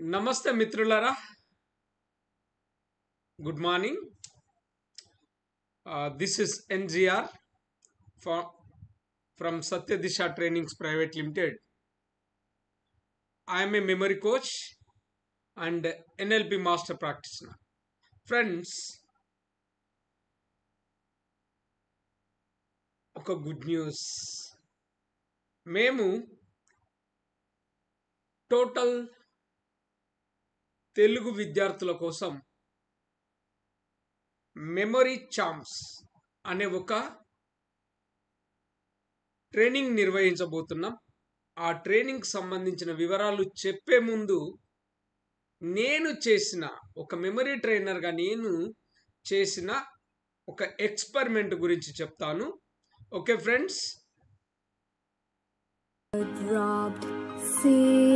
నమస్తే మిత్రులారా. Good morning. This is NGR from Satya Disha Trainings Private Limited. I am a memory coach and NLP master practitioner. Friends, ఒక good news. మేము total Telugu విద్యార్థుల కోసం memory Champs అనే ఒక training నిర్వహించబోతున్నాం. ఆ ట్రైనింగ్ సంబంధించిన వివరాలు చెప్పే ముందు నేను చేసిన ఒక మెమరీ ట్రైనర్గా నేను చేసిన ఒక ఎక్స్పెరిమెంట్ గురించి చెప్తాను. Okay friends. Dropped sea,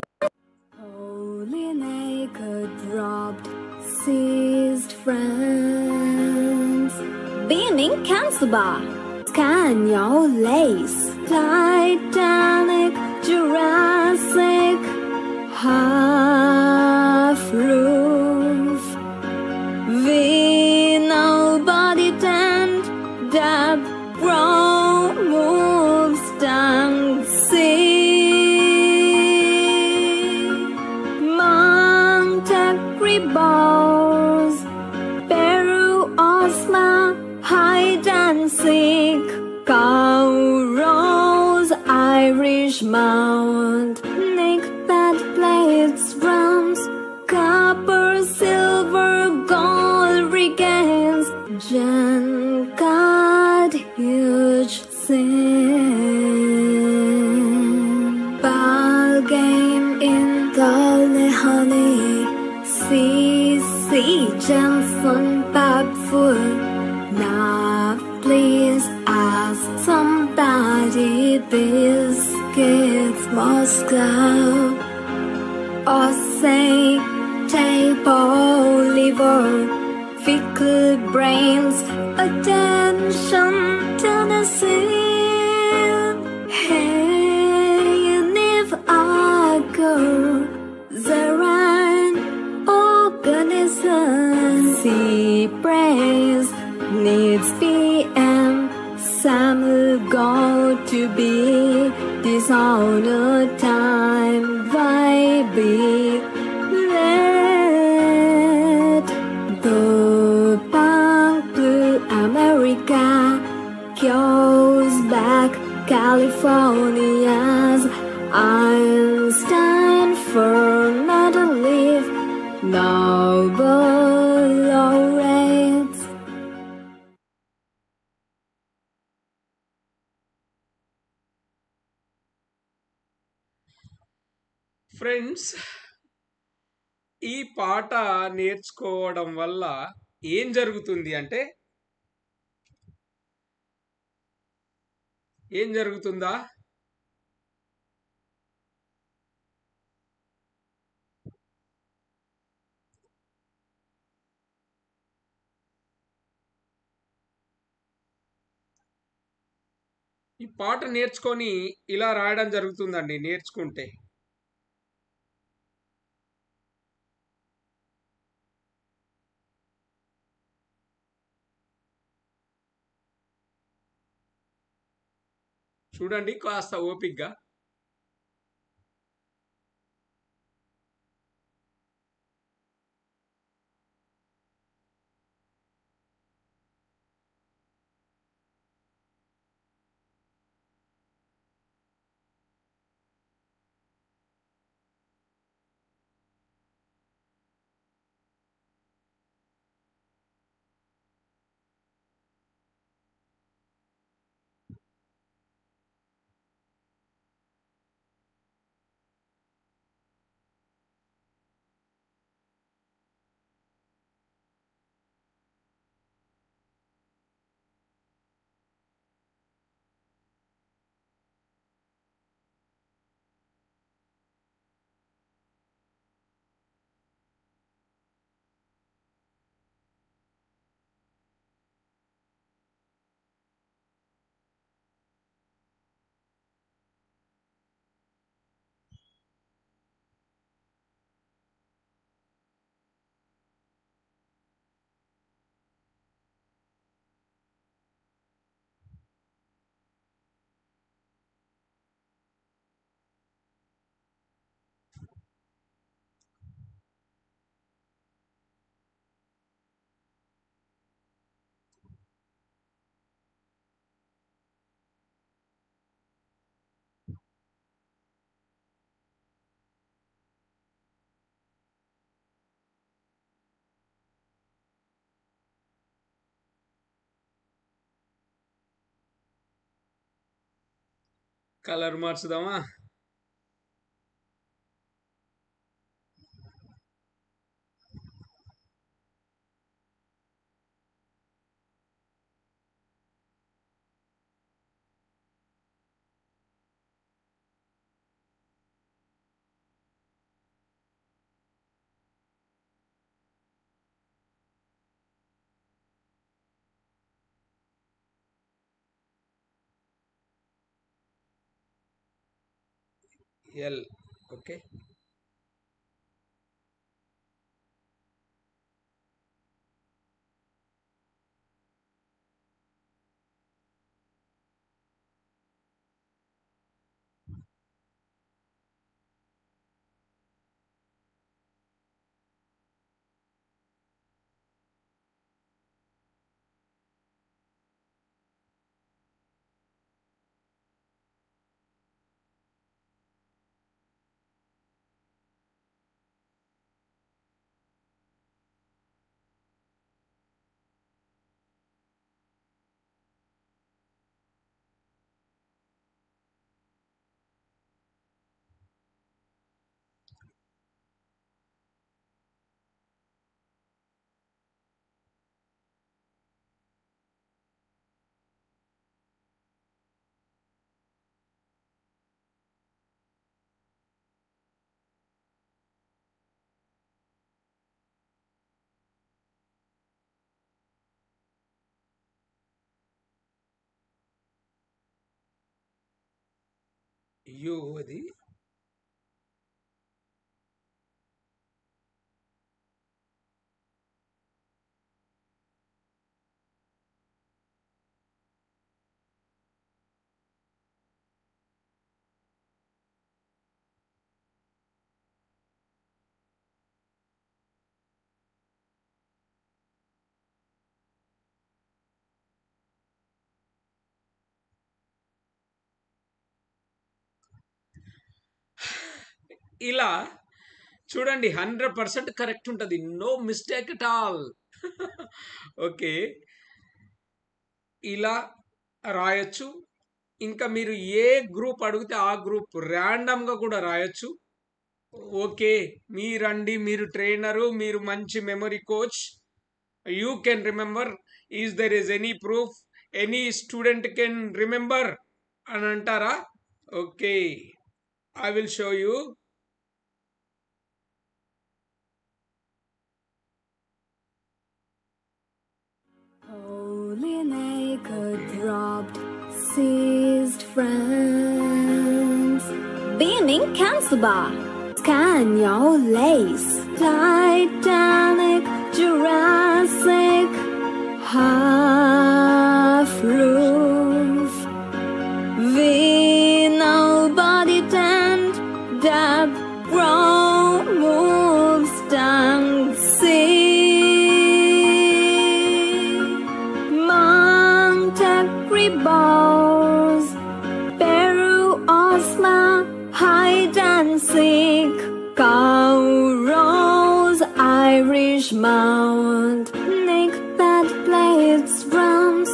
holy naked dropped seized friends. Beaming Cancer Bar, scan your lace. Titanic, Jurassic, half roof. We nobody tent, dab, grow, move, stung, see. Monte balls, Peru, Osma, hide and seek. Cow rose, Irish Mount, Nick bed plates, drums, copper, silver, gold regains. Jen got huge sin. Ball game in Golly Honey, C.C. Jensen, Babfoot. Now please ask somebody. Biscuits, Moscow, or say table liver, fickle brains, attention to the scene. Hey, if I go, Zerain, organism, sea praise, needs PM, some go to be dishonor time, vibe, let the punk blue America goes back California's Einstein for not to live Nobel laureates. Friends, ఈ పాట నేర్చుకోవడం వల్ల ఏం జరుగుతుంది అంటే, ఏం జరుగుతుందా? ఈ పాట నేర్చుకొని ఇలా రాయడం జరుగుతుందండి. నేర్చుకుంటే చూడండి కాస్త ఓపిక్గా. కలర్ మార్చుదామా? ఎల్. ఓకే. యు అది. ఇలా చూడండి, 100% కరెక్ట్ ఉంటుంది. No mistake at all. Okay, ఇలా రాయొచ్చు. ఇంకా మీరు ఏ గ్రూప్ అడిగితే ఆ గ్రూప్ ర్యాండమ్గా కూడా రాయొచ్చు. ఓకే, మీరండి, మీరు ట్రైనరు, మీరు మంచి memory coach, you can remember. Is there is any proof any student can remember అని అంటారా? Okay, I will show you. Holy naked dropped, seized friends. Beaming Kansuba, scan your lace. Titanic, Jurassic, half roof. We nobody tent, dab, grow, move, stung, see. Balls, Peru, Osma, hide and seek, cow rose, Irish mount, Nick bed plates, drums,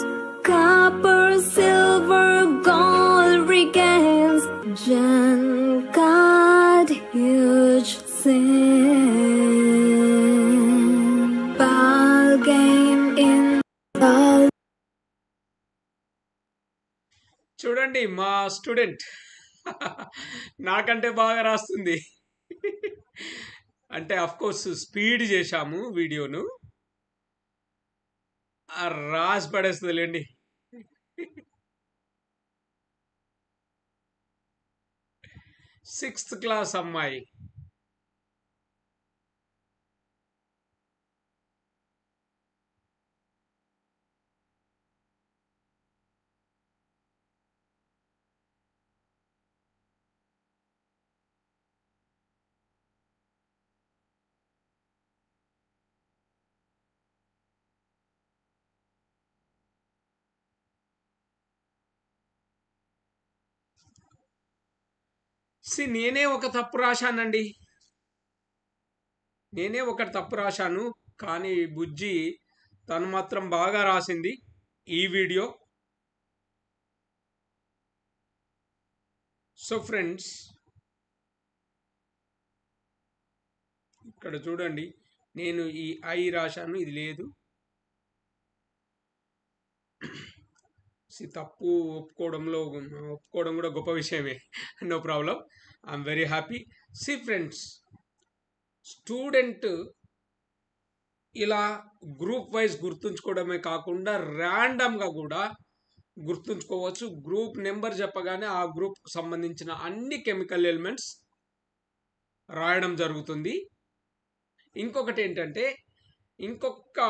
copper, silver, gold regains, Jen God, huge sin, ball game in the. చూడండి, మా student నాకంటే బాగా రాస్తుంది. అంటే of course speed చేశాము వీడియోను, రాసి పడేస్తుందిలేండి. 6th class అమ్మాయి. నేనే ఒక తప్పు రాశానండి. నేనే ఒకటి తప్పు రాశాను, కానీ బుజ్జి తను మాత్రం బాగా రాసింది ఈ వీడియో. సో ఫ్రెండ్స్, ఇక్కడ చూడండి, నేను ఈ ఐ రాశాను, ఇది లేదు. తప్పు ఒప్పుకోవడం కూడా గొప్ప విషయమే. No problem, I'm very happy. Friends, student ఇలా గ్రూప్ వైజ్ గుర్తుంచుకోవడమే కాకుండా ర్యాండమ్గా కూడా గుర్తుంచుకోవచ్చు. గ్రూప్ నెంబర్ చెప్పగానే ఆ గ్రూప్కి సంబంధించిన అన్ని కెమికల్ ఎలిమెంట్స్ రాయడం జరుగుతుంది. ఇంకొకటి ఏంటంటే, ఇంకొక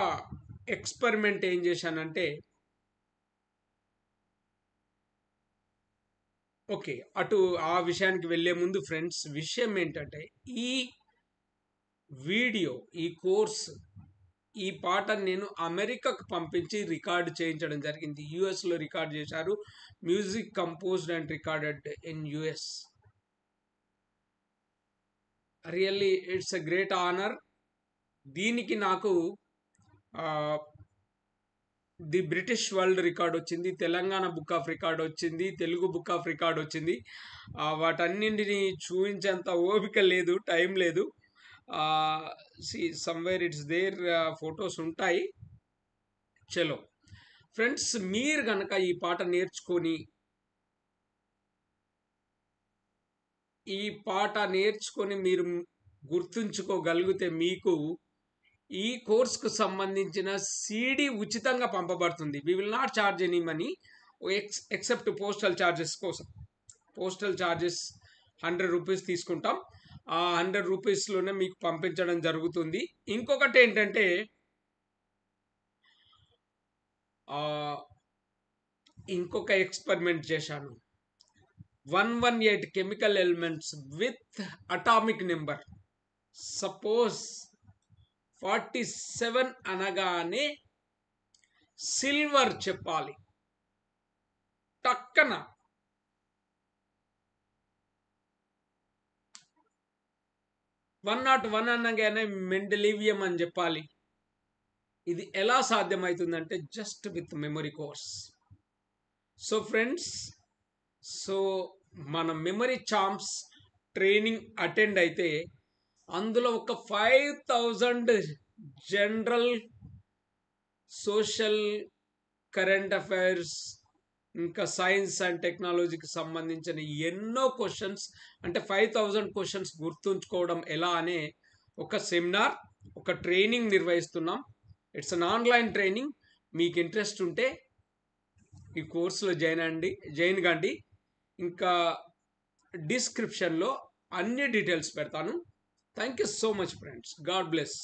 ఎక్స్పెరిమెంట్ ఏం చేశానంటే, ఓకే, అటు ఆ విషయానికి వెళ్ళే ముందు ఫ్రెండ్స్, విషయం ఏంటంటే, ఈ వీడియో, ఈ కోర్స్, ఈ పాటను నేను అమెరికాకు పంపించి రికార్డ్ చేయించడం జరిగింది. యుఎస్లో రికార్డ్ చేశారు. Music composed and recorded in US. Really it's a great honour. దీనికి నాకు ది బ్రిటిష్ వరల్డ్ రికార్డ్ వచ్చింది, తెలంగాణ బుక్ ఆఫ్ రికార్డ్ వచ్చింది, తెలుగు బుక్ ఆఫ్ రికార్డ్ వచ్చింది. వాటన్నింటిని చూపించేంత ఓపిక లేదు, టైం లేదు. సమ్వేర్ ఇట్స్ దేర్, ఫొటోస్ ఉంటాయి. చలో ఫ్రెండ్స్, మీరు కనుక ఈ పాట నేర్చుకొని మీరు గుర్తుంచుకోగలిగితే మీకు ఈ కోర్సుకు సంబంధించిన CD ఉచితంగా పంపబడుతుంది. We will not charge any money except postal charges కోసం. పోస్టల్ ఛార్జెస్ 100 రూపీస్ తీసుకుంటాం. ఆ 100 రూపీస్లోనే మీకు పంపించడం జరుగుతుంది. ఇంకొకటి ఏంటంటే, ఇంకొక ఎక్స్పెరిమెంట్ చేశాను. 118 chemical elements with atomic number. Suppose 47 అనగానే సిల్వర్ చెప్పాలి. టక్కన 101 అనగానే మెండెలివియం అని చెప్పాలి. ఇది ఎలా సాధ్యమవుతుందంటే just with memory course. So friends, మన మెమరీ చాంప్స్ ట్రైనింగ్ అటెండ్ అయితే అందులో ఒక 5000 జనరల్, సోషల్, కరెంట్ అఫైర్స్, ఇంకా సైన్స్ అండ్ టెక్నాలజీకి సంబంధించిన ఎన్నో క్వశ్చన్స్, అంటే 5000 క్వశ్చన్స్ గుర్తుంచుకోవడం ఎలా అనే ఒక సెమినార్, ఒక ట్రైనింగ్ నిర్వహిస్తున్నాం. It's an online training. మీకు ఇంట్రెస్ట్ ఉంటే ఈ కోర్సులో జాయిన్ కండి. ఇంకా డిస్క్రిప్షన్లో అన్ని డీటెయిల్స్ పెడతాను. Thank you so much friends. God bless.